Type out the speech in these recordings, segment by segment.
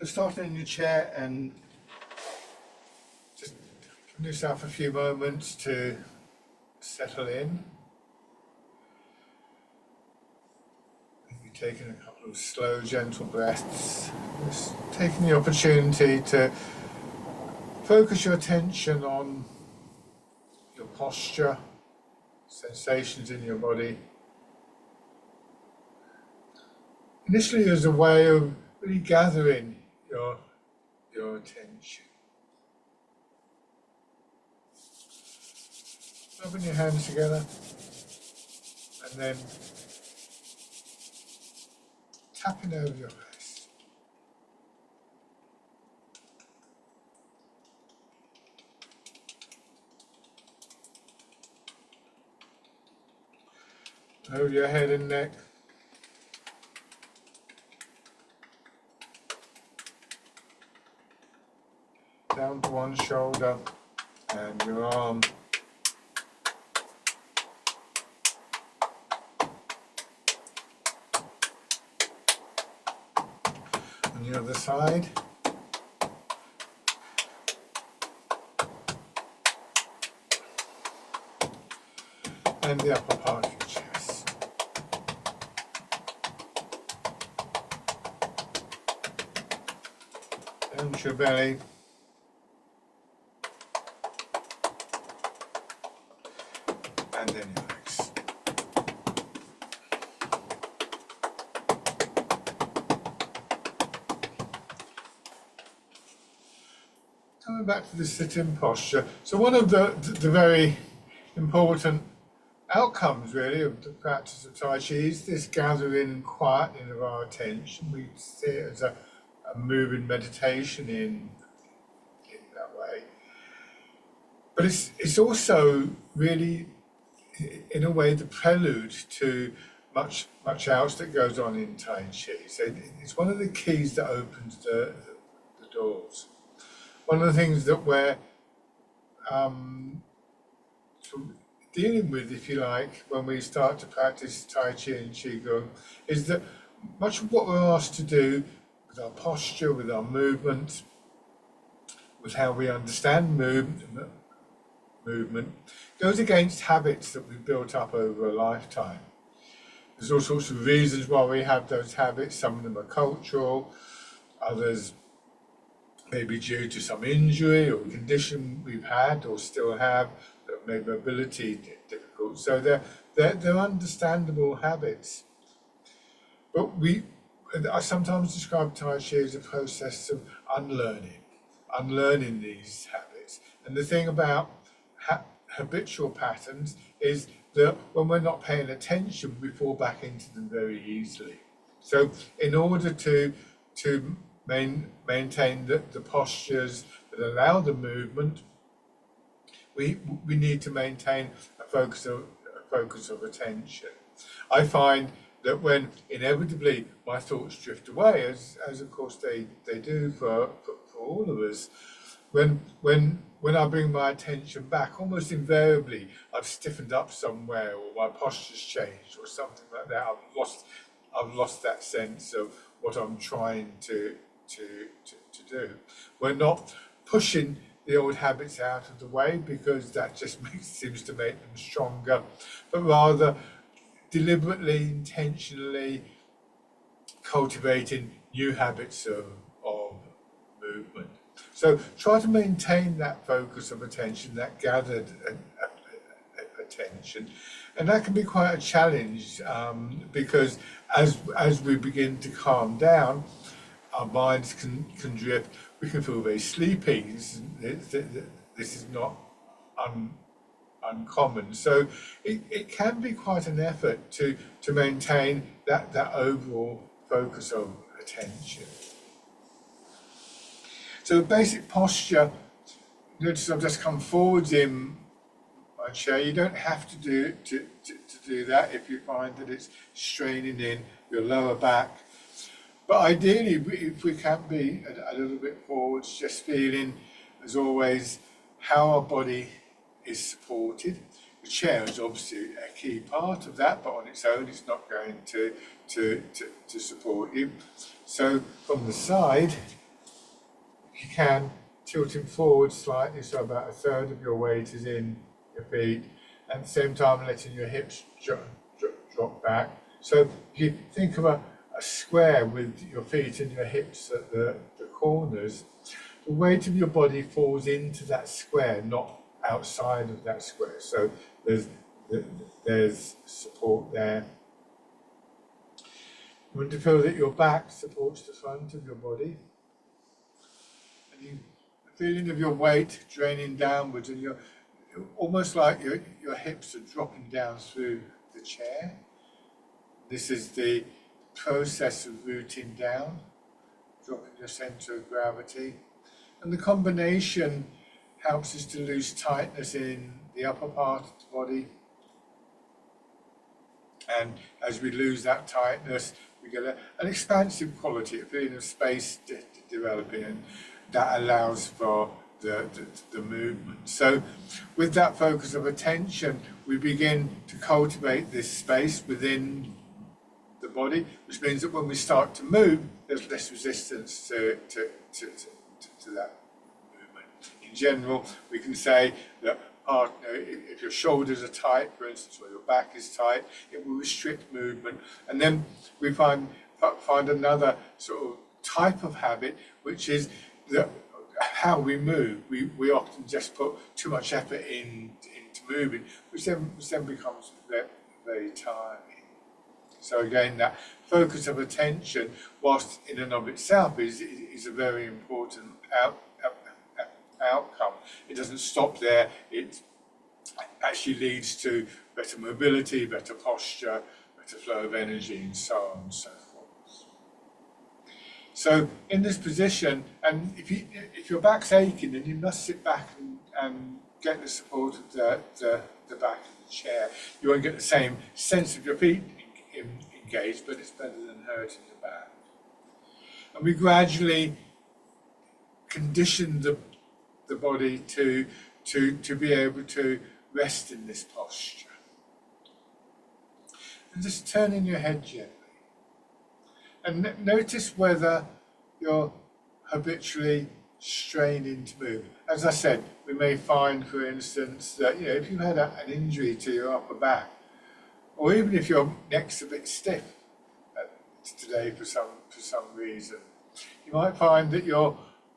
So starting in your chair and just give yourself a few moments to settle in. Maybe taking a couple of slow, gentle breaths. Just taking the opportunity to focus your attention on your posture, sensations in your body. Initially as a way of really gathering your attention. Rubbing your hands together and then tapping over your face. Over your head and neck. Down to one shoulder and your arm. On the other side. And the upper part of your chest. Down to your belly. And then your legs. Coming back to the sit-in posture. So one of the very important outcomes really of the practice of Tai Chi is this gathering and quietening of our attention. We see it as a moving meditation in that way. But it's also really, in a way, the prelude to much else that goes on in Tai Chi. So it's one of the keys that opens the doors. One of the things that we're dealing with, if you like, when we start to practice Tai Chi and Qigong, is that much of what we're asked to do with our posture, with our movement, with how we understand movement, goes against habits that we've built up over a lifetime. There's all sorts of reasons why we have those habits. Some of them are cultural, others maybe due to some injury or condition we've had or still have that made mobility difficult. So they're understandable habits. But I sometimes describe Tai Chi as a process of unlearning these habits. And the thing about habitual patterns is that when we're not paying attention, we fall back into them very easily. So in order to maintain the postures that allow the movement, we need to maintain a focus of attention. I find that when inevitably my thoughts drift away, as of course they do for all of us, when I bring my attention back, almost invariably I've stiffened up somewhere, or my posture's changed, or something like that. I've lost that sense of what I'm trying to do. We're not pushing the old habits out of the way because that just seems to make them stronger, but rather deliberately, intentionally cultivating new habits of movement. So try to maintain that focus of attention, that gathered attention, and that can be quite a challenge because as we begin to calm down, our minds can drift. We can feel very sleepy. This is not uncommon. So it can be quite an effort to maintain that overall focus of attention. So the basic posture, notice I've just come forwards in my chair. You don't have to do that if you find that it's straining in your lower back. But ideally, if we can be a little bit forwards, just feeling, as always, how our body is supported. The chair is obviously a key part of that, but on its own, it's not going to support you. So from the side, you can, tilting forward slightly, so about a third of your weight is in your feet, and at the same time letting your hips drop back. So if you think of a square with your feet and your hips at the corners, the weight of your body falls into that square, not outside of that square. So there's support there. You want to feel that your back supports the front of your body. And the feeling of your weight draining downwards, and you're almost like your hips are dropping down through the chair. This is the process of rooting down, dropping your centre of gravity. And the combination helps us to lose tightness in the upper part of the body. And as we lose that tightness, we get an expansive quality, a feeling of space developing, and that allows for the movement. So with that focus of attention, we begin to cultivate this space within the body, which means that when we start to move, there's less resistance to that movement. In general, we can say that if your shoulders are tight, for instance, or your back is tight, it will restrict movement. And then we find another sort of type of habit, which is that how we move. We often just put too much effort into moving, which then becomes very, very tiring. So again, that focus of attention, whilst in and of itself is a very important outcome, it doesn't stop there. It actually leads to better mobility, better posture, better flow of energy, and so on and so forth. So in this position, and if your back's aching, then you must sit back and get the support of the back of the chair. You won't get the same sense of your feet engaged, but it's better than hurting the back. And we gradually condition the body to be able to rest in this posture. And just turning your head gently. And notice whether you're habitually straining to move. As I said, we may find, for instance, that if you've had an injury to your upper back, or even if your neck's a bit stiff today for some reason, you might find that you're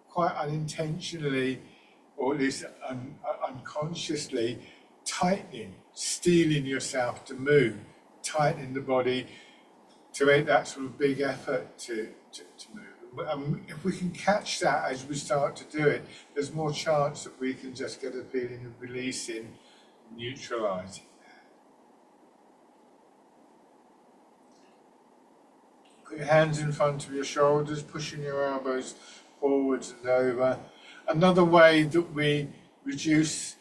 quite unintentionally, or at least unconsciously, tightening, steeling yourself to move, tightening the body to make that sort of big effort to move. If we can catch that as we start to do it, there's more chance that we can just get a feeling of releasing, neutralising. Put your hands in front of your shoulders, pushing your elbows forwards and over. Another way that we reduce,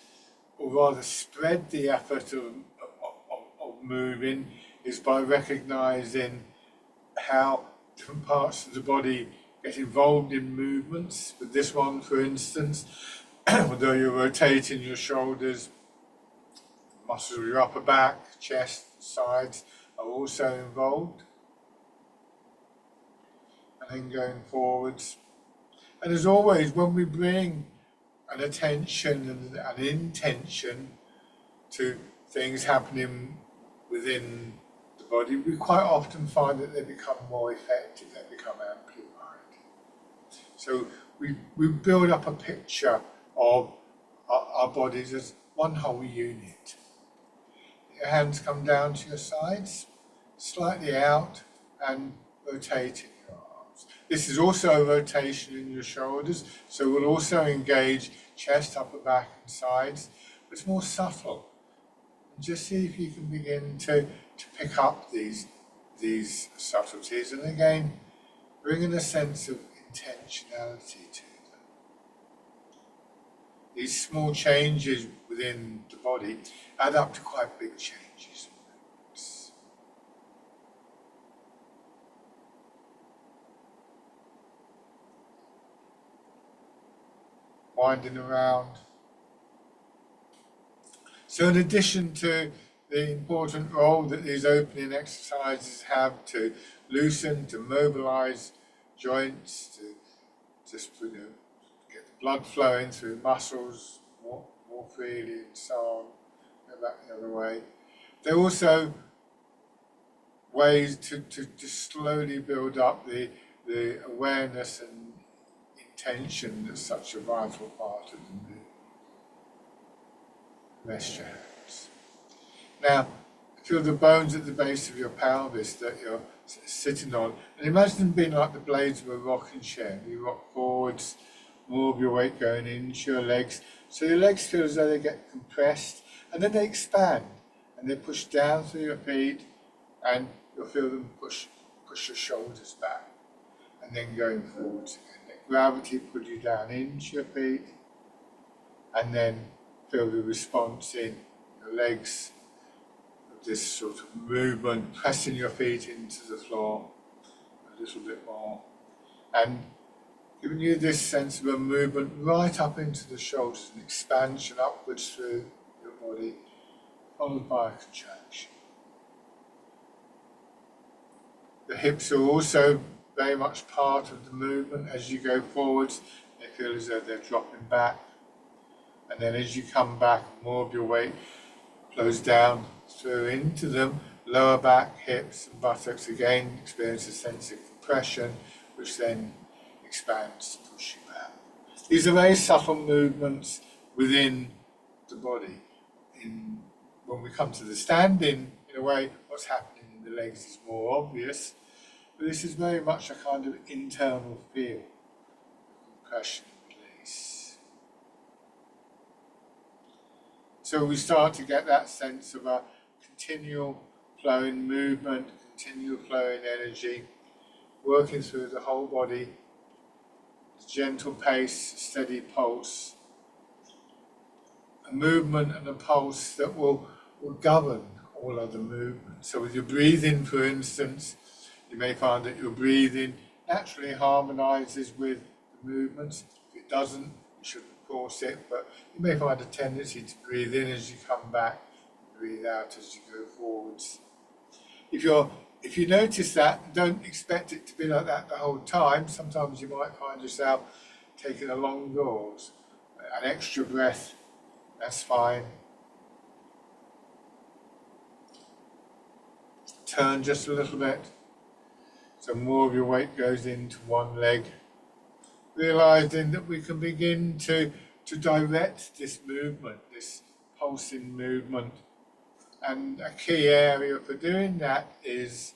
or rather spread, the effort of moving is by recognising how different parts of the body get involved in movements. With this one, for instance, although you're rotating your shoulders, muscles of your upper back, chest, sides are also involved. And then going forwards. And as always, when we bring an attention and an intention to things happening within the body, we quite often find that they become more effective, they become amplified. So we build up a picture of our bodies as one whole unit. Your hands come down to your sides, slightly out, and rotating. This is also a rotation in your shoulders, so we'll also engage chest, upper back and sides, but it's more subtle. And just see if you can begin to pick up these subtleties, and again, bring in a sense of intentionality to them. These small changes within the body add up to quite big changes. Winding around. So in addition to the important role that these opening exercises have to loosen, to mobilize joints, to just blood flowing through muscles more freely and so on, go back the other way. There are also ways to slowly build up the awareness and intention that's such a vital part of the movement. Rest your hands. Now, feel the bones at the base of your pelvis that you're sitting on, and imagine them being like the blades of a rocking chair. You rock forwards, more of your weight going into your legs, so your legs feel as though they get compressed, and then they expand, and they push down through your feet, and you'll feel them push your shoulders back, and then going forwards again. Let gravity pull you down into your feet, and then feel the response in your legs, this sort of movement, pressing your feet into the floor a little bit more, and giving you this sense of a movement right up into the shoulders, an expansion upwards through your body, followed by a contraction. The hips are also very much part of the movement. As you go forwards, they feel as though they're dropping back, and then as you come back, more of your weight flows down through into them. Lower back, hips and buttocks again experience a sense of compression, which then expands to push you back. These are very subtle movements within the body. When we come to the standing, in a way, what's happening in the legs is more obvious, but this is very much a kind of internal feel, compression and release. So we start to get that sense of a continual flowing movement, continual flowing energy, working through the whole body, gentle pace, steady pulse, a movement and a pulse that will govern all other movements. So with your breathing, for instance, you may find that your breathing naturally harmonises with the movements. If it doesn't, you shouldn't force it, but you may find a tendency to breathe in as you come back, breathe out as you go forwards. If you notice that, don't expect it to be like that the whole time. Sometimes you might find yourself taking a long pause, an extra breath, that's fine. Turn just a little bit, so more of your weight goes into one leg. Realising that we can begin to direct this movement, this pulsing movement. And a key area for doing that is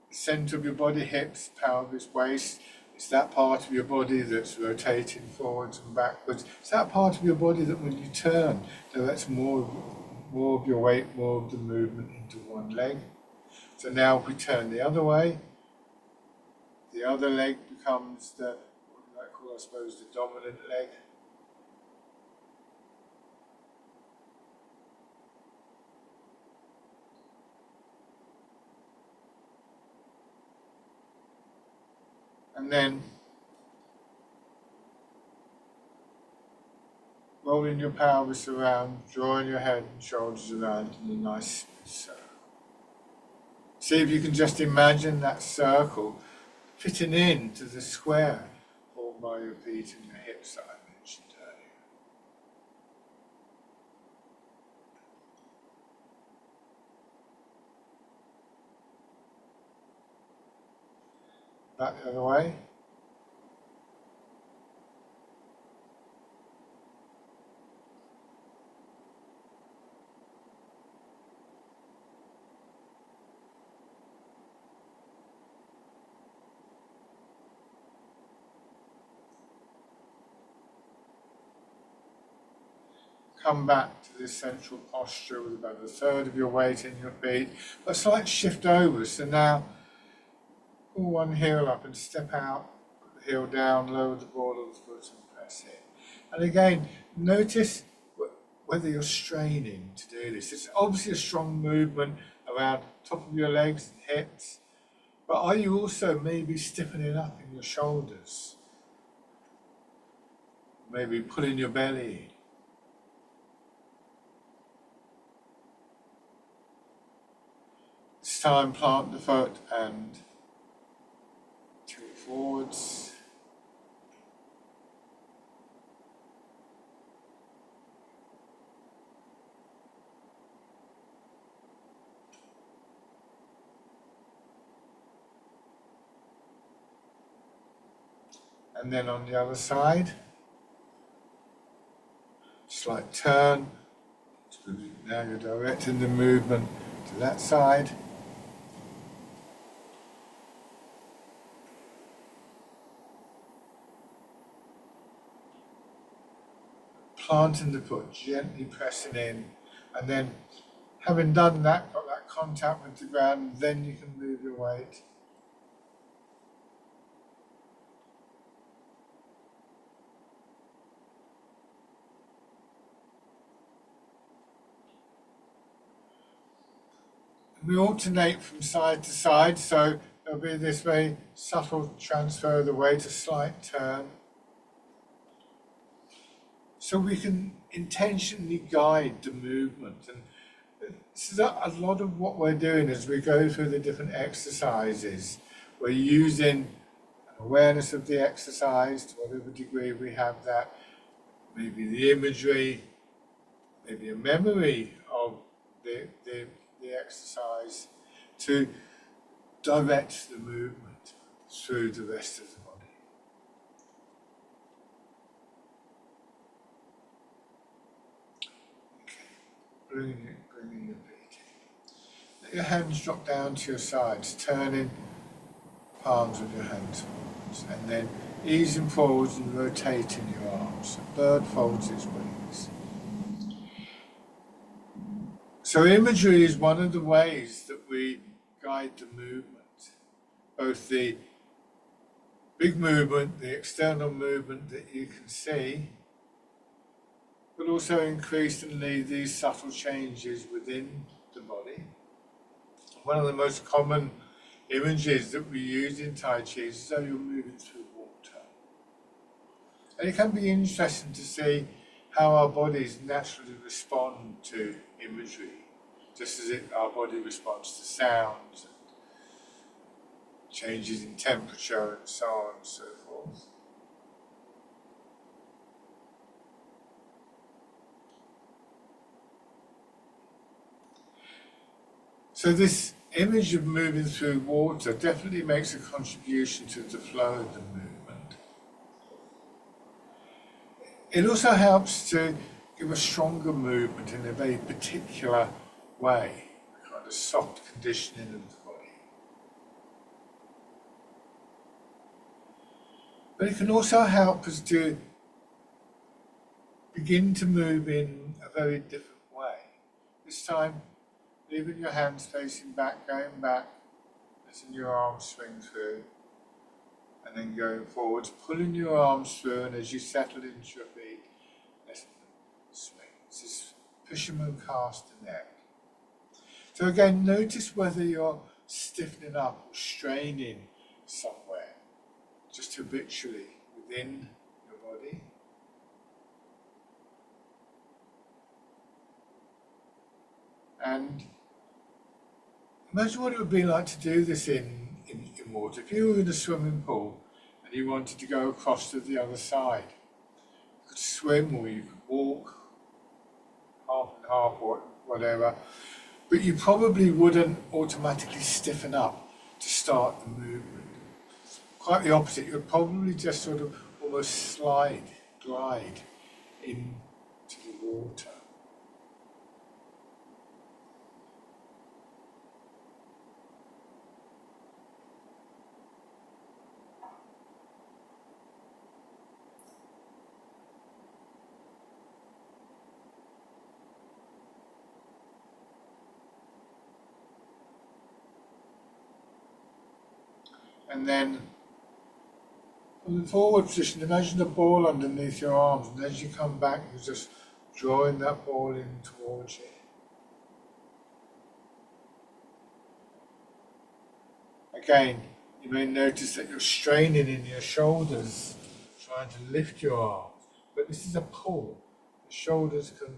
the centre of your body, hips, pelvis, waist. It's that part of your body that's rotating forwards and backwards. It's that part of your body that when you turn, directs more of your weight, more of the movement into one leg. So now if we turn the other way, the other leg becomes what you might call, I suppose, the dominant leg. And then rolling your pelvis around, drawing your head and shoulders around in a nice circle. See if you can just imagine that circle fitting into the square formed by your feet and your hips that I mentioned earlier. Back the other way. Come back to this central posture with about a third of your weight in your feet. A slight shift over. So now pull one heel up and step out, put the heel down, lower the ball of the foot and press in. And again, notice whether you're straining to do this. It's obviously a strong movement around top of your legs and hips, but are you also maybe stiffening up in your shoulders? Maybe pulling your belly in. This time plant the foot and tilt forwards. And then on the other side, slight turn. Now you're directing the movement to that side. Planting the foot, gently pressing in, and then having done that, got that contact with the ground, then you can move your weight. We alternate from side to side, so there'll be this very subtle transfer of the weight, a slight turn. So we can intentionally guide the movement. And this is a lot of what we're doing as we go through the different exercises. We're using an awareness of the exercise to whatever degree we have that, maybe the imagery, maybe a memory of the exercise to direct the movement through the rest of the body. Okay, bringing your feet in. Let your hands drop down to your sides, turning palms of your hands forwards, and then easing forwards and rotating your arms. A bird folds its wings. So imagery is one of the ways that we guide the movement, both the big movement, the external movement that you can see, but also increasingly these subtle changes within the body. One of the most common images that we use in Tai Chi is as though you're moving through water. And it can be interesting to see how our bodies naturally respond to imagery, just as our body responds to sounds and changes in temperature and so on and so forth. So this image of moving through water definitely makes a contribution to the flow of the movement. It also helps to give a stronger movement in a very particular way, a kind of soft conditioning of the body. But it can also help us to begin to move in a very different way. This time, leaving your hands facing back, going back, letting your arms swing through, and then going forwards, pulling your arms through, and as you settle into your feet, letting them swing. This is Fisherman cast the net. So again, notice whether you're stiffening up or straining somewhere, just habitually within your body. And imagine what it would be like to do this in water. If you were in a swimming pool and you wanted to go across to the other side, you could swim or you could walk, half and half or whatever, but you probably wouldn't automatically stiffen up to start the movement. Quite the opposite, you would probably just sort of almost glide into the water. And then from the forward position, imagine the ball underneath your arms, and as you come back, you're just drawing that ball in towards you. Again, you may notice that you're straining in your shoulders, trying to lift your arms, but this is a pull. The shoulders can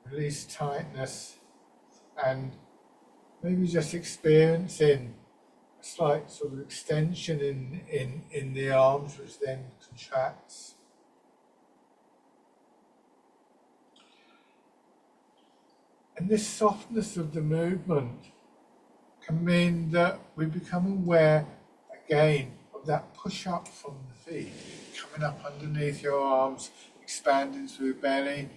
release tightness, and maybe just experiencing slight sort of extension in the arms, which then contracts. And this softness of the movement can mean that we become aware again of that push up from the feet, coming up underneath your arms, expanding through belly,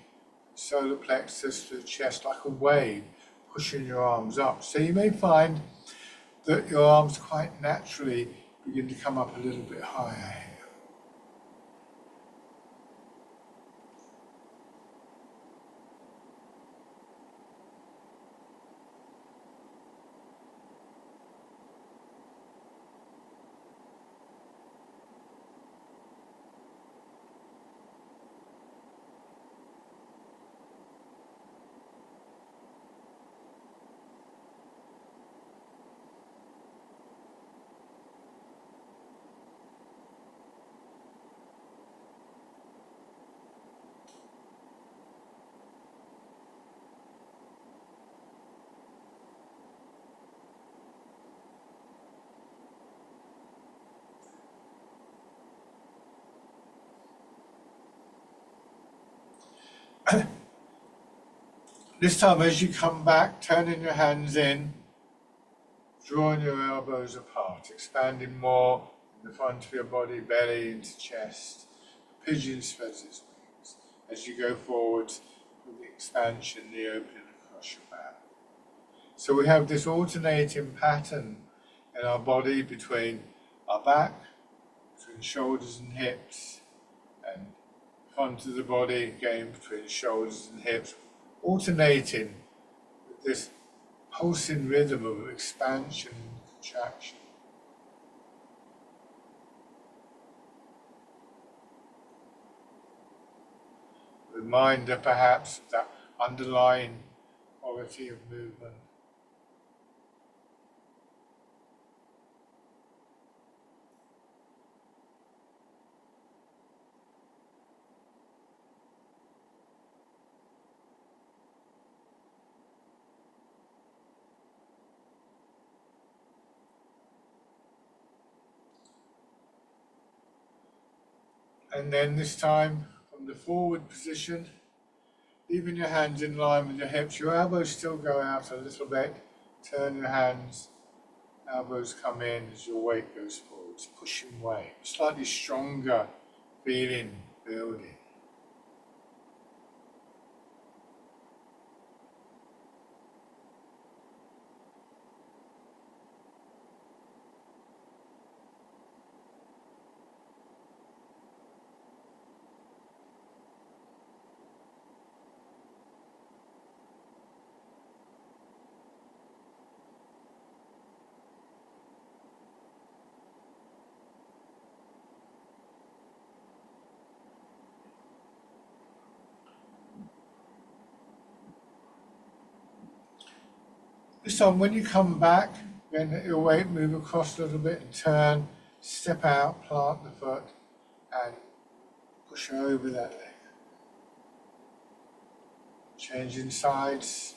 solar plexus, through chest, like a wave, pushing your arms up. So you may find that your arms quite naturally begin to come up a little bit higher here. This time, as you come back, turning your hands in, drawing your elbows apart, expanding more in the front of your body, belly into chest. The pigeon spreads its wings as you go forward with the expansion, the opening across your back. So we have this alternating pattern in our body between our back, between shoulders and hips, and front of the body, again between shoulders and hips, alternating with this pulsing rhythm of expansion and contraction. Reminder perhaps of that underlying quality of movement. And then this time, from the forward position, leaving your hands in line with your hips, your elbows still go out a little bit. Turn your hands, elbows come in as your weight goes forward. It's pushing weight, slightly stronger feeling building. This time, when you come back, then let your weight move across a little bit and turn, step out, plant the foot, and push over that leg. Changing sides.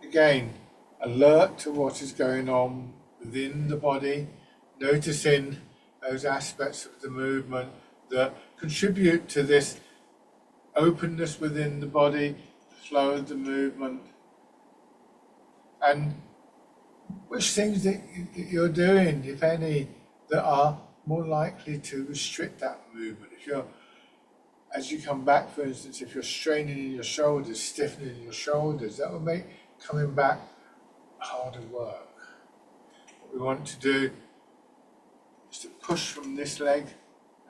Again, alert to what is going on within the body, noticing those aspects of the movement that contribute to this openness within the body, the flow of the movement, and which things that you're doing, if any, that are more likely to restrict that movement. If you're, as you come back, for instance, if you're straining in your shoulders, stiffening your shoulders, that will make coming back harder work. What we want to do is to push from this leg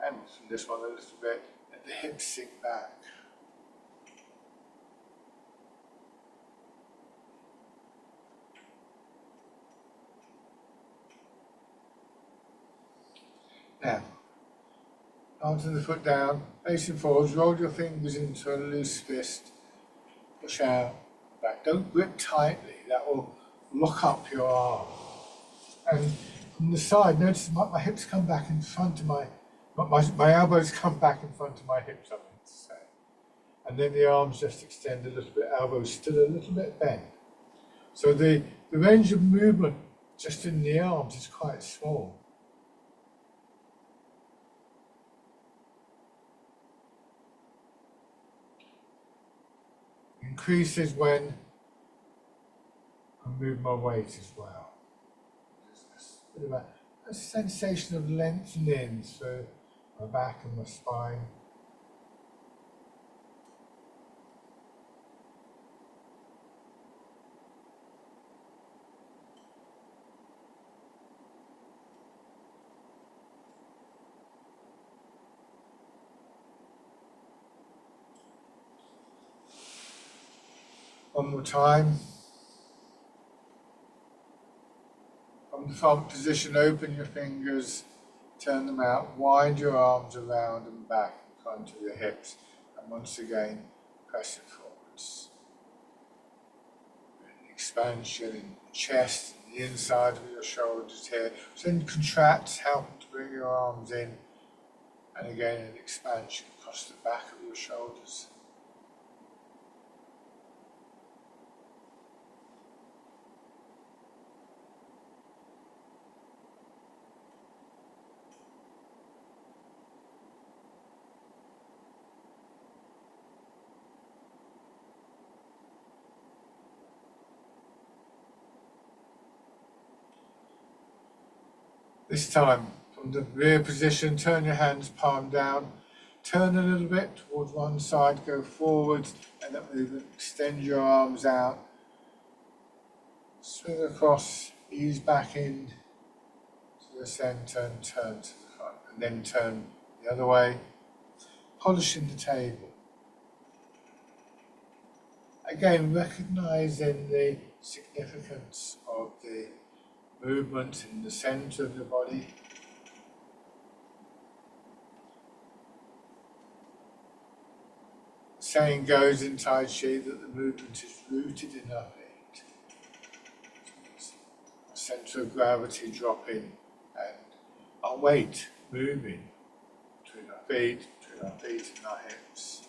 and from this one a little bit, and the hips sink back. Now, planting the foot down, facing forwards, roll your fingers into a loose fist, push out, back. Don't grip tightly, that will lock up your arm. And from the side, notice my hips come back in front of my elbows come back in front of my hips, I meant to say. And then the arms just extend a little bit, elbows still a little bit bent. So the range of movement just in the arms is quite small. Increases when move my weight as well. Just a bit of a sensation of lengthening through my back and my spine. One more time. From the front position, open your fingers, turn them out, wind your arms around and back in front of your hips, and once again, press it forwards. Expansion in the chest, and the inside of your shoulders here. So then contract, help to bring your arms in, and again an expansion across the back of your shoulders. This time, from the rear position, turn your hands palm down, turn a little bit towards one side, go forwards, and that movement, extend your arms out, swing across, ease back in to the centre and turn to the front, and then turn the other way, polishing the table. Again, recognising the significance of the movement in the centre of the body. The saying goes in Tai Chi that the movement is rooted in our feet. The centre of gravity dropping and our weight moving between our feet and our hips.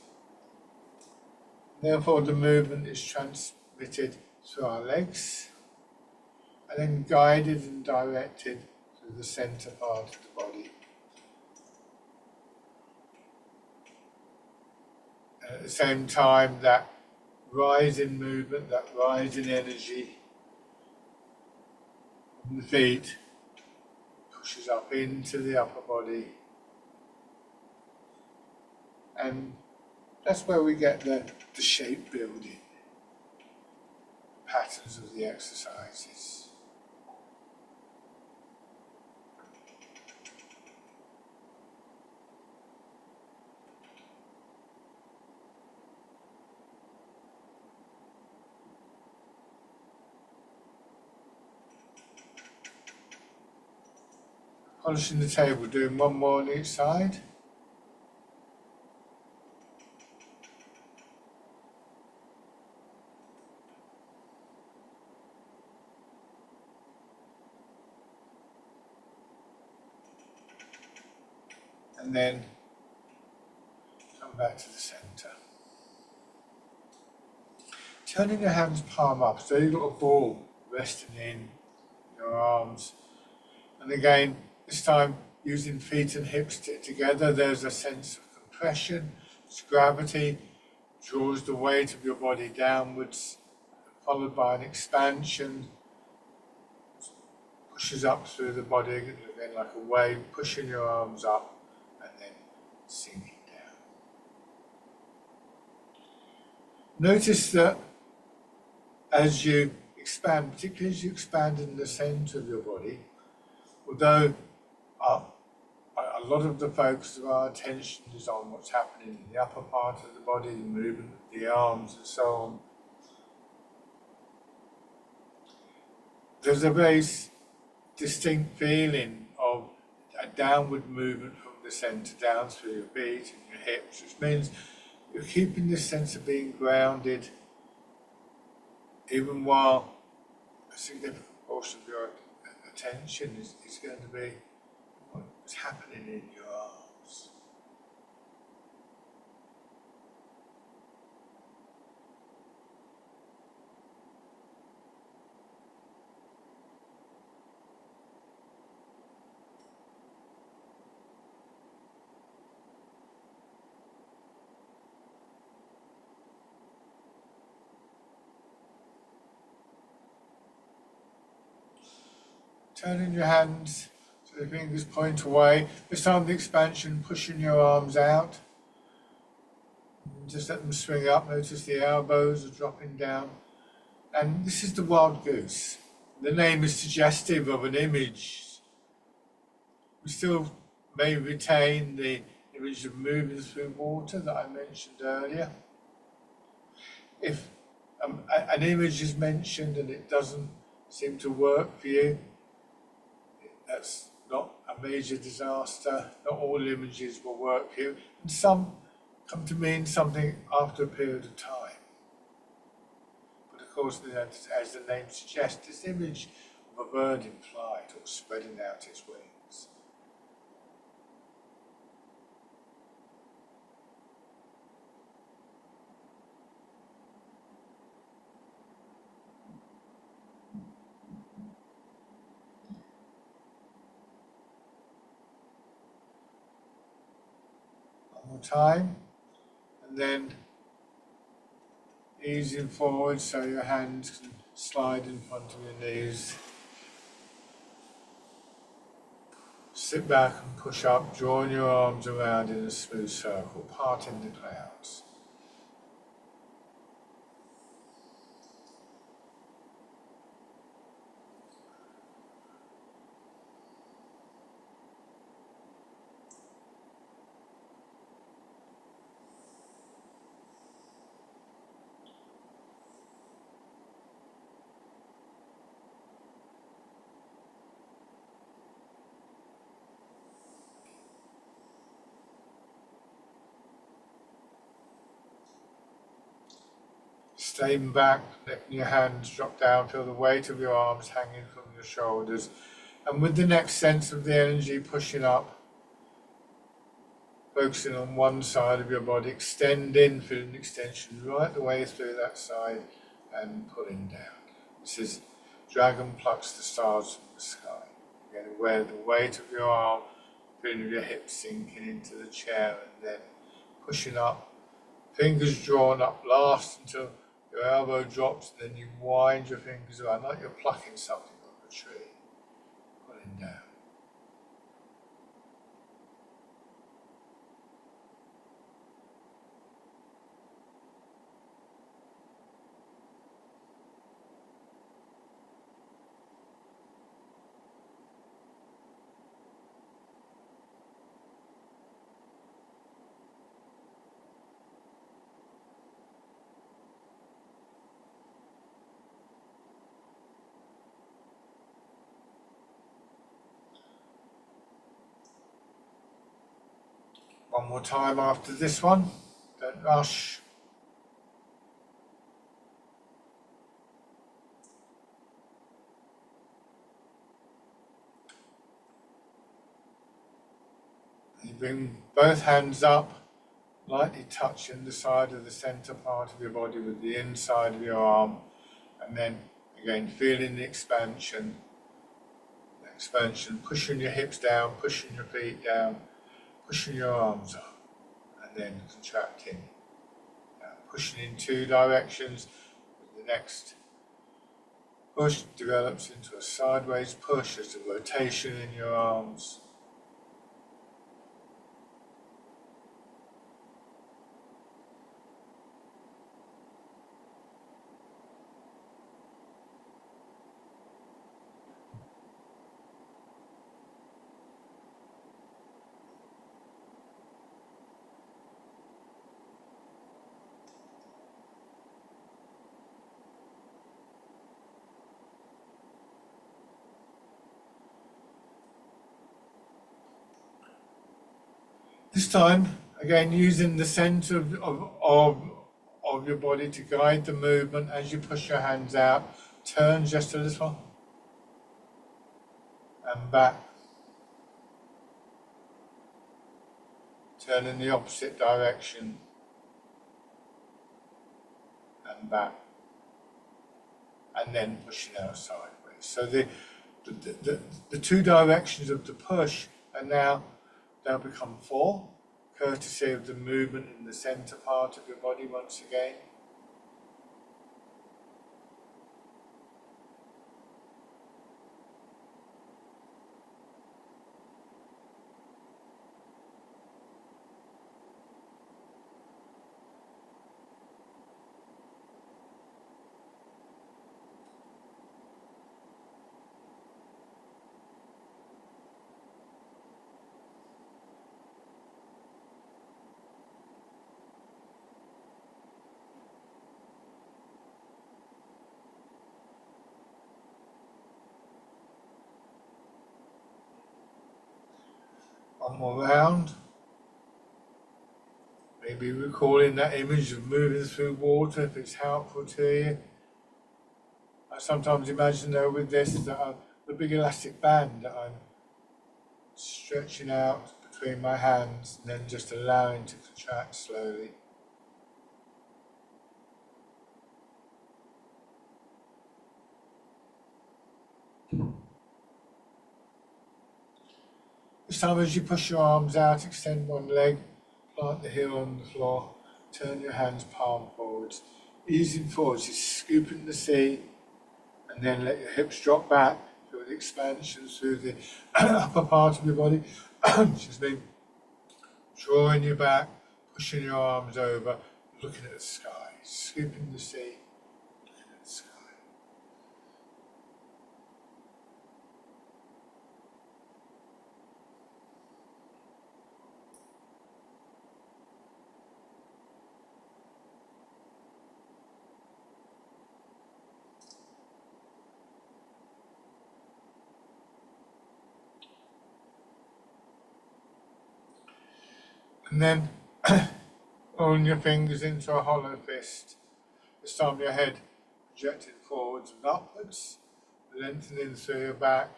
Therefore, the movement is transmitted through our legs, and then guided and directed through the centre part of the body. And at the same time, that rise in movement, that rise in energy from the feet pushes up into the upper body. And that's where we get the shape building, patterns of the exercises. Polishing the table, doing one more on each side. And then come back to the centre. Turning your hands palm up, so you've got a ball resting in your arms. And again, this time using feet and hips together, there's a sense of compression. It's gravity draws the weight of your body downwards, followed by an expansion, pushes up through the body again like a wave, pushing your arms up and then sinking down. Notice that as you expand, particularly as you expand in the centre of your body, although a lot of the focus of our attention is on what's happening in the upper part of the body, the movement of the arms and so on, there's a very distinct feeling of a downward movement from the centre down through your feet and your hips, which means you're keeping this sense of being grounded even while a significant portion of your attention is going to be what's happening in your arms. turning your hands so the fingers point away. This time the expansion, pushing your arms out. Just let them swing up. Notice the elbows are dropping down. And this is the wild goose. The name is suggestive of an image. We still may retain the image of moving through water that I mentioned earlier. If an image is mentioned and it doesn't seem to work for you, that's not a major disaster. Not all images will work for you, and some come to mean something after a period of time. But of course, as the name suggests, this image of a bird in flight or spreading out its wings. One more time, and then easing forward so your hands can slide in front of your knees. Sit back and push up, drawing your arms around in a smooth circle, parting the clouds. Staying back, letting your hands drop down, feel the weight of your arms hanging from your shoulders. And with the next sense of the energy pushing up, focusing on one side of your body, extend in, feeling extension right the way through that side and pulling down. This is Dragon Plucks the Stars from the Sky. Again, where the weight of your arm, feeling your hips sinking into the chair and then pushing up, fingers drawn up last until your elbow drops, and then you wind your fingers around like you're plucking something off a tree, pulling down. One more time after this one, don't rush. You bring both hands up, lightly touching the side of the center part of your body with the inside of your arm, and then again feeling the expansion, pushing your hips down, pushing your feet down, pushing your arms up, and then contracting. Now, pushing in two directions. The next push develops into a sideways push as a rotation in your arms. This time, again, using the center of your body to guide the movement as you push your hands out. Turn just a little and back. Turn in the opposite direction and back. And then pushing out sideways. So the two directions of the push are now become four, courtesy of the movement in the center part of your body once again. One more round. Maybe recalling that image of moving through water if it's helpful to you. I sometimes imagine though with this that the big elastic band that I'm stretching out between my hands and then just allowing to contract slowly. This time as you push your arms out, extend one leg, plant the heel on the floor, turn your hands palm forwards. Easing forwards, just scooping the sea, and then let your hips drop back, feel the expansion through the upper part of your body. Excuse me. Drawing you back, pushing your arms over, looking at the sky, scooping the sea, looking at the sky. And then rolling your fingers into a hollow fist. This time your head projected forwards and upwards, lengthening through your back,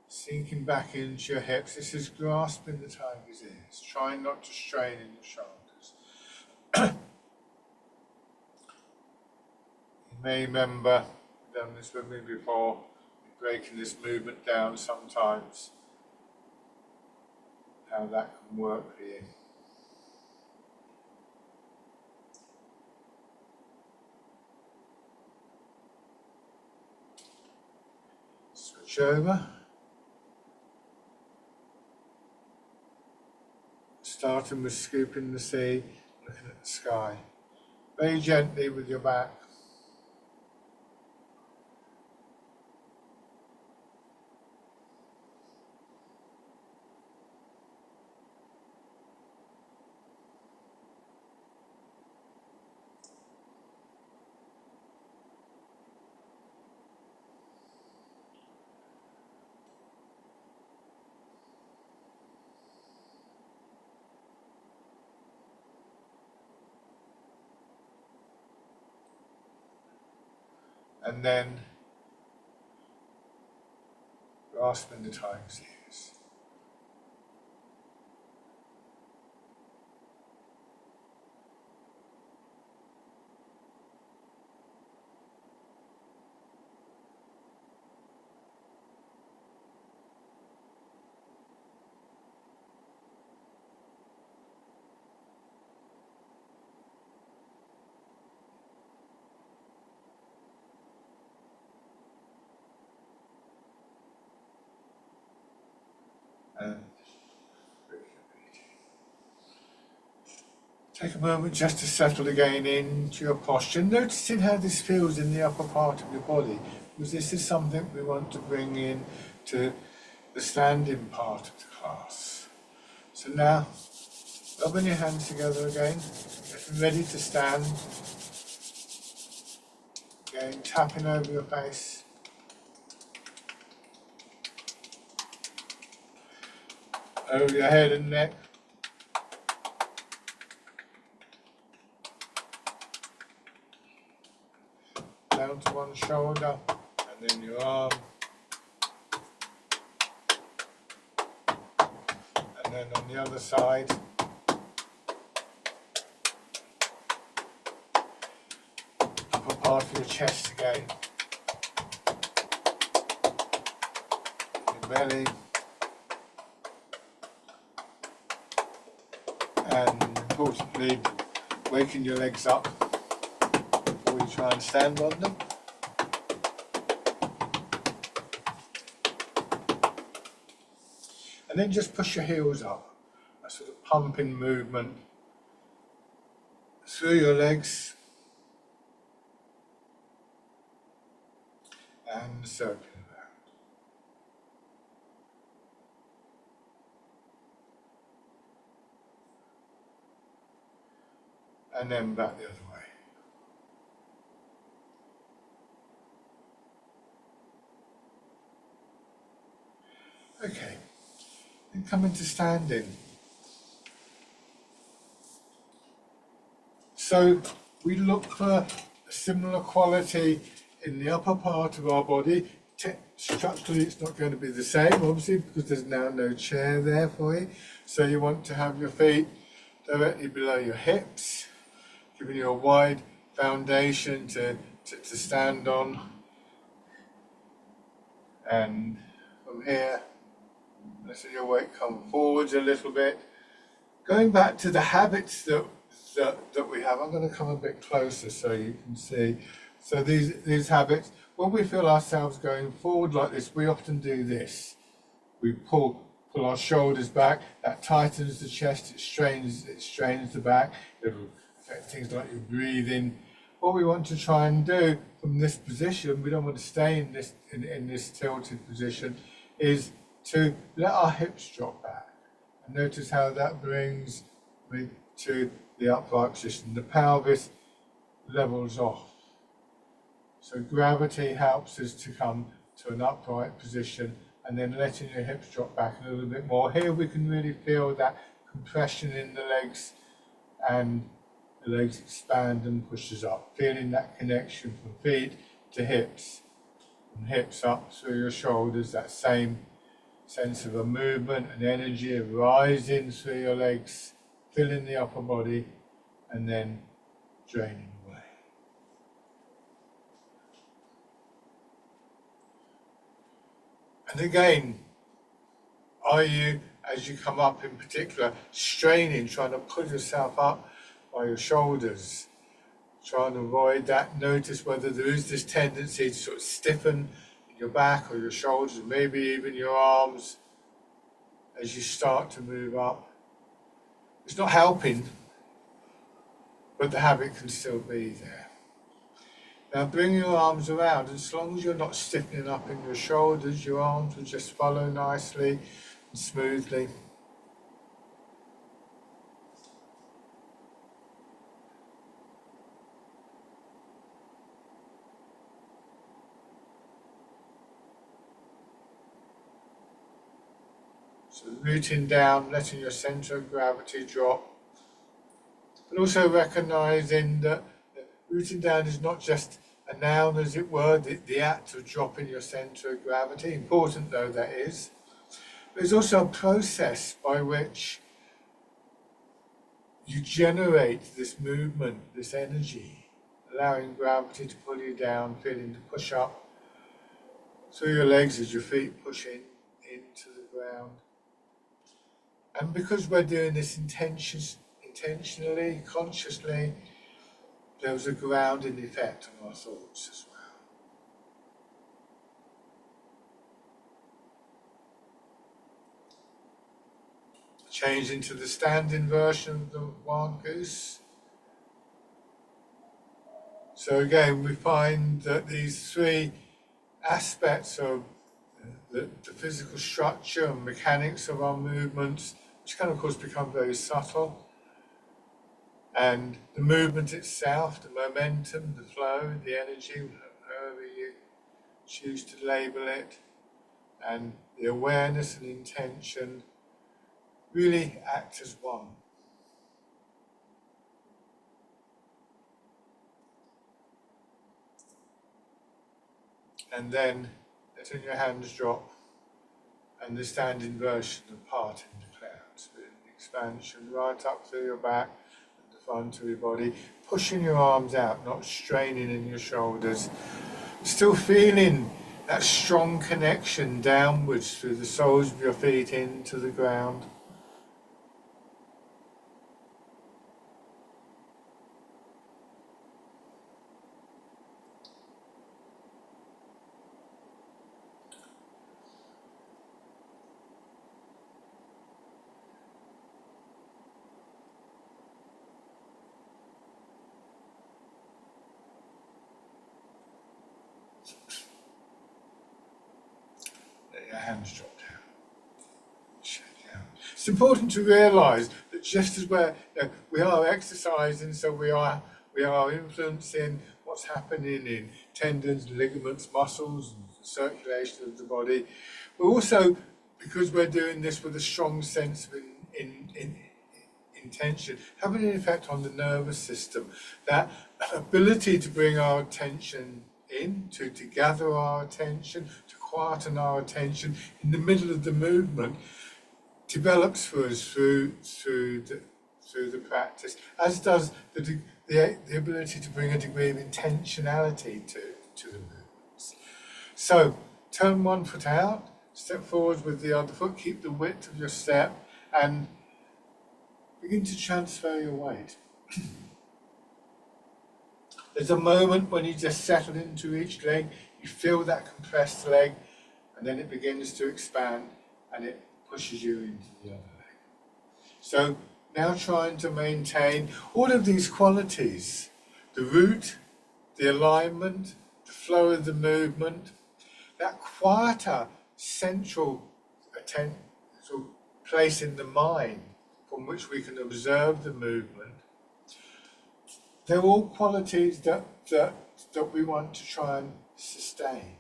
sinking back into your hips. This is grasping the tiger's ears, trying not to strain in your shoulders. You may remember, you've done this with me before, breaking this movement down sometimes, how that can work for you. Switch over. Starting with scooping the sea, looking at the sky. Very gently with your back. And then grasping the tiger's ears. And take a moment just to settle again into your posture, noticing how this feels in the upper part of your body, because this is something we want to bring in to the standing part of the class. So now, rubbing your hands together again, getting ready to stand. Again, tapping over your face. Over your head and neck. Down to one shoulder, and then your arm. And then on the other side. Upper part of your chest again. Your belly. And importantly, waking your legs up before you try and stand on them. And then just push your heels up, a sort of pumping movement through your legs and circling around. And then back the other way. Okay, and come into standing. So we look for a similar quality in the upper part of our body. Structurally, it's not going to be the same, obviously, because there's now no chair there for you. So you want to have your feet directly below your hips, giving you a wide foundation to stand on. And from here, letting your weight come forwards a little bit. Going back to the habits that we have, I'm going to come a bit closer so you can see. So these habits, when we feel ourselves going forward like this, we often do this. We pull our shoulders back. That tightens the chest. It strains the back. It'll affect things like your breathing. What we want to try and do from this position, we don't want to stay in this tilted position, is to let our hips drop back. And notice how that brings me to the upright position. The pelvis levels off. So gravity helps us to come to an upright position, and then letting your hips drop back a little bit more. Here we can really feel that compression in the legs, and the legs expand and pushes up, feeling that connection from feet to hips, and hips up through your shoulders, that same sense of a movement and energy rising through your legs, filling the upper body, and then draining away. And again, are you, as you come up in particular, straining, trying to pull yourself up by your shoulders, trying to avoid that? Notice whether there is this tendency to sort of stiffen in your back or your shoulders, maybe even your arms as you start to move up. It's not helping, but the habit can still be there. Now bring your arms around, and as long as you're not stiffening up in your shoulders, your arms will just follow nicely and smoothly. So rooting down, letting your centre of gravity drop, but also recognising that rooting down is not just a noun, as it were, the act of dropping your centre of gravity, important though that is. There's also a process by which you generate this movement, this energy, allowing gravity to pull you down, feeling to push up through your legs as your feet push into the ground. And because we're doing this intentionally, consciously, there's a grounding effect on our thoughts as well. Change into the standing version of the wild goose. So again, we find that these three aspects of the physical structure and mechanics of our movements, which can of course become very subtle, and the movement itself, the momentum, the flow, the energy, however you choose to label it, and the awareness and intention really act as one. And then letting your hands drop, and the standing version of parting the clouds, with an expansion right up through your back and the front of your body, pushing your arms out, not straining in your shoulders, still feeling that strong connection downwards through the soles of your feet into the ground. Let your hands drop down. Shake out. It's important to realise that just as we are exercising, so we are influencing what's happening in tendons, ligaments, muscles, and the circulation of the body. We're also because we're doing this with a strong sense of intention, having an effect on the nervous system. That ability to bring our attention in, to gather our attention, to quieten our attention in the middle of the movement, develops for us through the practice, as does the ability to bring a degree of intentionality to the movements. So turn one foot out, step forward with the other foot, keep the width of your step, and begin to transfer your weight. There's a moment when you just settle into each leg, you feel that compressed leg, and then it begins to expand and it pushes you into the other leg. So now trying to maintain all of these qualities, the root, the alignment, the flow of the movement, that quieter central place in the mind from which we can observe the movement. They're all qualities that we want to try and sustain.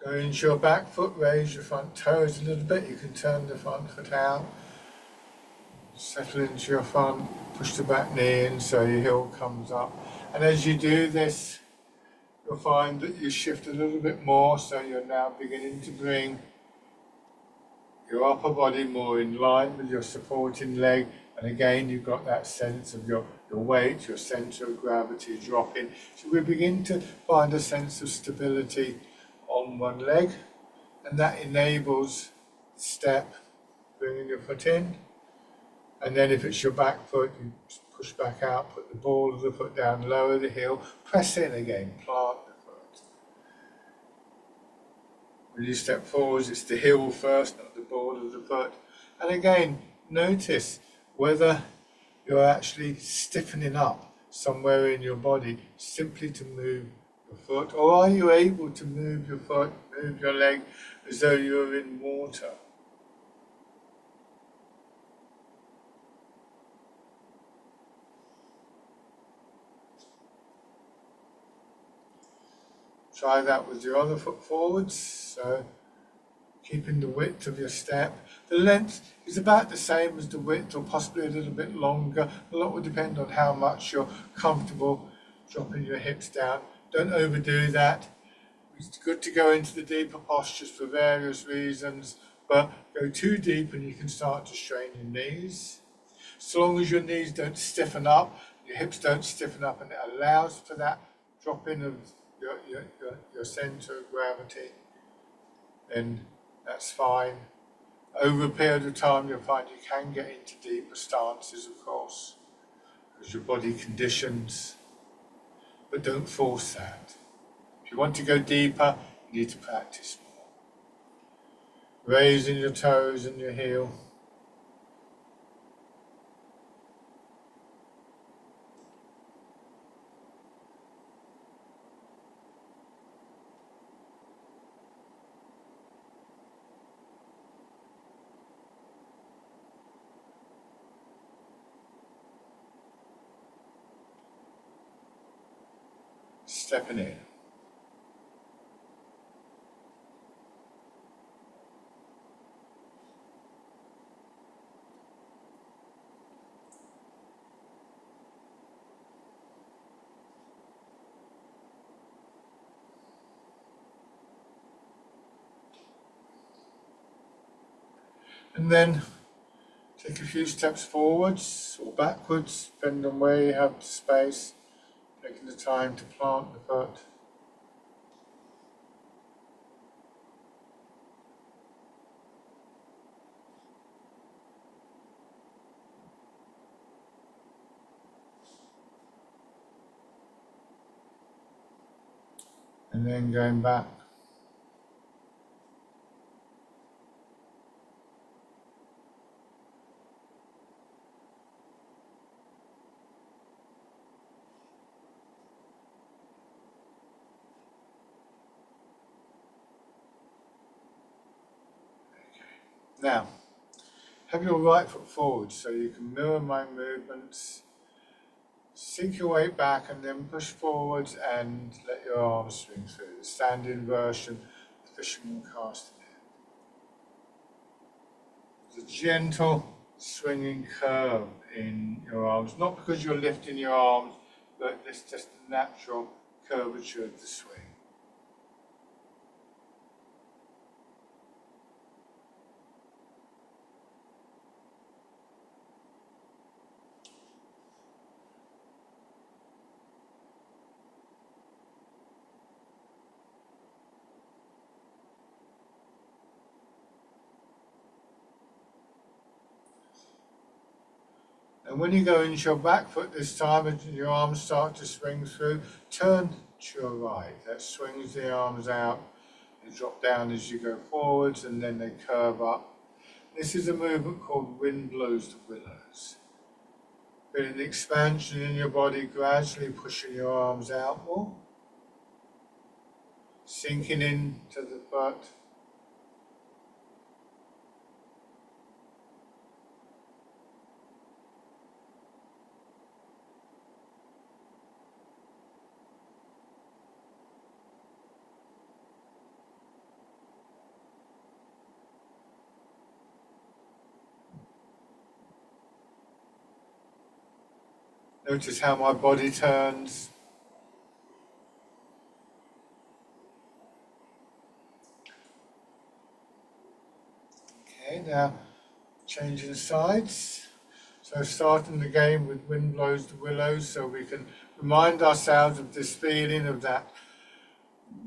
Go into your back foot, raise your front toes a little bit. You can turn the front foot out. Settle into your front, push the back knee in so your heel comes up. And as you do this, you'll find that you shift a little bit more, so you're now beginning to bring your upper body more in line with your supporting leg. And again, you've got that sense of your weight, your centre of gravity dropping. So we begin to find a sense of stability on one leg, and that enables the step, bringing your foot in. And then if it's your back foot, you push back out, put the ball of the foot down, lower the heel, press in again, plant the foot. When you step forwards, it's the heel first, not the ball of the foot. And again, notice whether you're actually stiffening up somewhere in your body simply to move your foot, or are you able to move your foot, move your leg as though you're in water? Try that with your other foot forwards, so keeping the width of your step. The length is about the same as the width, or possibly a little bit longer. A lot will depend on how much you're comfortable dropping your hips down. Don't overdo that. It's good to go into the deeper postures for various reasons, but go too deep and you can start to strain your knees. So long as your knees don't stiffen up, your hips don't stiffen up, and it allows for that drop-in of your centre of gravity, then that's fine. Over a period of time, you'll find you can get into deeper stances, of course, because your body conditions, but don't force that. If you want to go deeper, you need to practice more. Raising your toes and your heel. Stepping in. And then take a few steps forwards or backwards, depending on where you have the space, taking the time to plant the foot. And then going back. Now, have your right foot forward so you can mirror my movements. Sink your weight back and then push forwards and let your arms swing through. The standing version of fisherman casting it. There's a gentle swinging curve in your arms, not because you're lifting your arms, but it's just the natural curvature of the swing. And when you go into your back foot this time and your arms start to swing through, turn to your right. That swings the arms out. They drop down as you go forwards and then they curve up. This is a movement called wind blows the willows. Feeling the expansion in your body, gradually pushing your arms out more. Sinking into the butt. Notice how my body turns. Okay, now changing sides. So starting the game with wind blows the willows, so we can remind ourselves of this feeling of that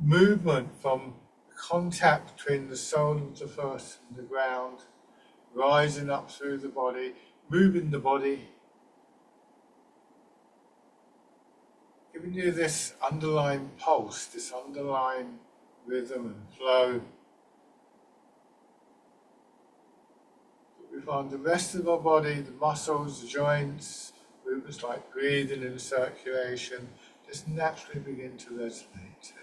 movement from contact between the sole of the foot and the ground, rising up through the body, moving the body, giving you this underlying pulse, this underlying rhythm and flow. We find the rest of our body, the muscles, the joints, movements like breathing and circulation, just naturally begin to resonate too.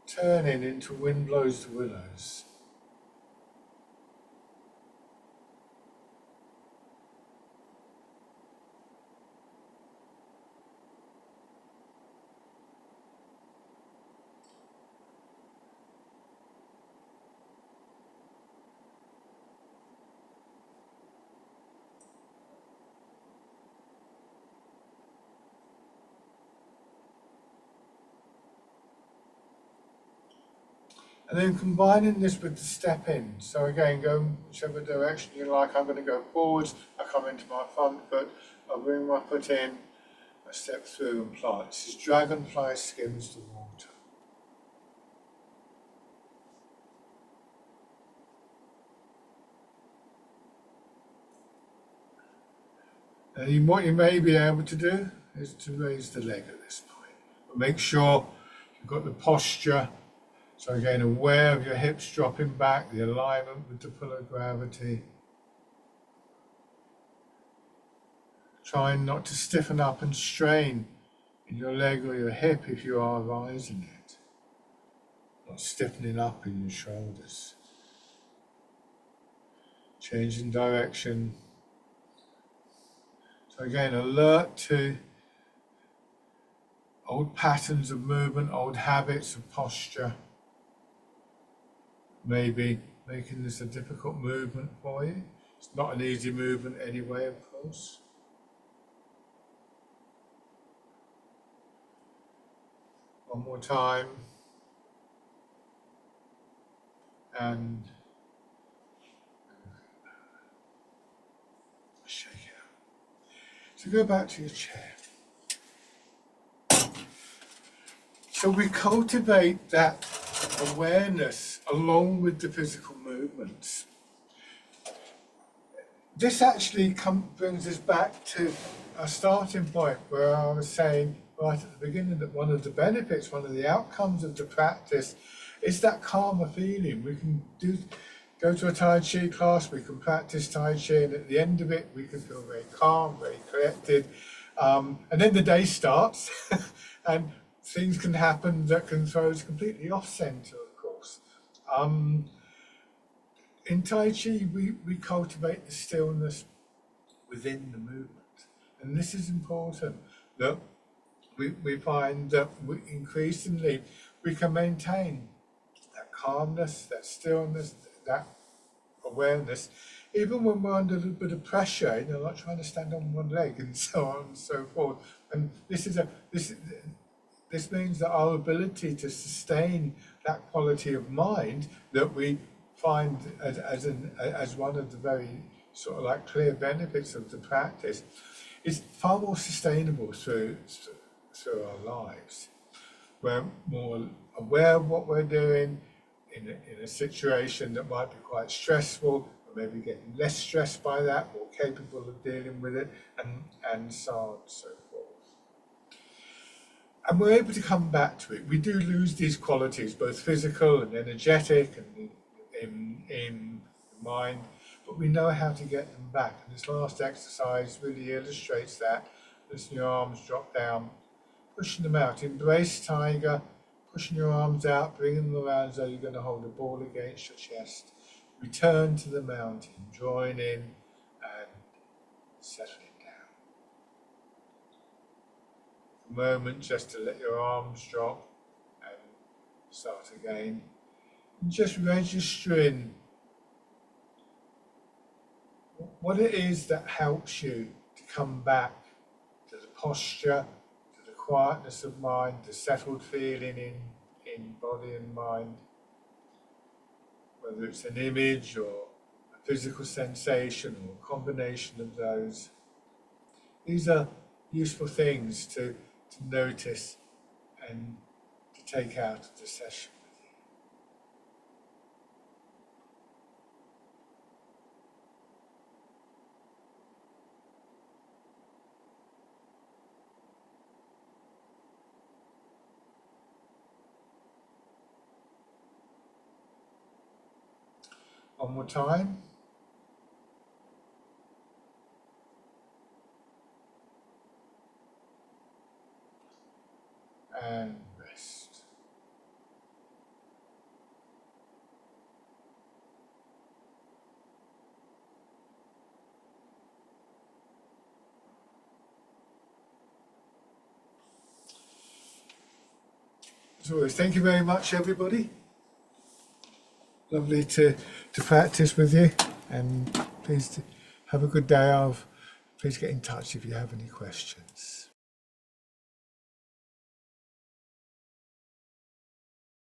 Turning into wind blows the willows. And then combining this with the step in. So again, go whichever direction you like. I'm going to go forwards, I come into my front foot, I bring my foot in, I step through and plant. This is dragonfly skims the water. And what you may be able to do is to raise the leg at this point. But make sure you've got the posture. So again, aware of your hips dropping back, the alignment with the pull of gravity. Trying not to stiffen up and strain in your leg or your hip if you are rising it. Not stiffening up in your shoulders. Changing direction. So again, alert to old patterns of movement, old habits of posture. Maybe making this a difficult movement for you. It's not an easy movement anyway, of course. One more time. And shake it out. So go back to your chair. So we cultivate that awareness along with the physical movements. This actually brings us back to a starting point where I was saying right at the beginning that one of the benefits, one of the outcomes of the practice is that calmer feeling. We can go to a Tai Chi class, we can practice Tai Chi, and at the end of it, we can feel very calm, very collected. And then the day starts, and things can happen that can throw us completely off center, of course. In Tai Chi, we cultivate the stillness within the movement. And this is important, that we find that increasingly we can maintain that calmness, that stillness, that awareness, even when we're under a little bit of pressure, like trying to stand on one leg and so on and so forth. And this means that our ability to sustain that quality of mind that we find as one of the very sort of like clear benefits of the practice is far more sustainable through our lives. We're more aware of what we're doing in a situation that might be quite stressful, or maybe getting less stressed by that, more capable of dealing with it, and so on and so forth. And we're able to come back to it. We do lose these qualities, both physical and energetic and in mind, but we know how to get them back. And this last exercise really illustrates that. Listen, your arms drop down, pushing them out. Embrace tiger, pushing your arms out, bringing them around as though you're going to hold a ball against your chest. Return to the mountain, drawing in and settling down. A moment just to let your arms drop and start again. And just registering what it is that helps you to come back to the posture, to the quietness of mind, the settled feeling in body and mind, whether it's an image or a physical sensation or a combination of those. These are useful things to notice and to take out of the session. One more time. And rest. As always, thank you very much, everybody. Lovely to practice with you, and please have a good day. Please get in touch if you have any questions.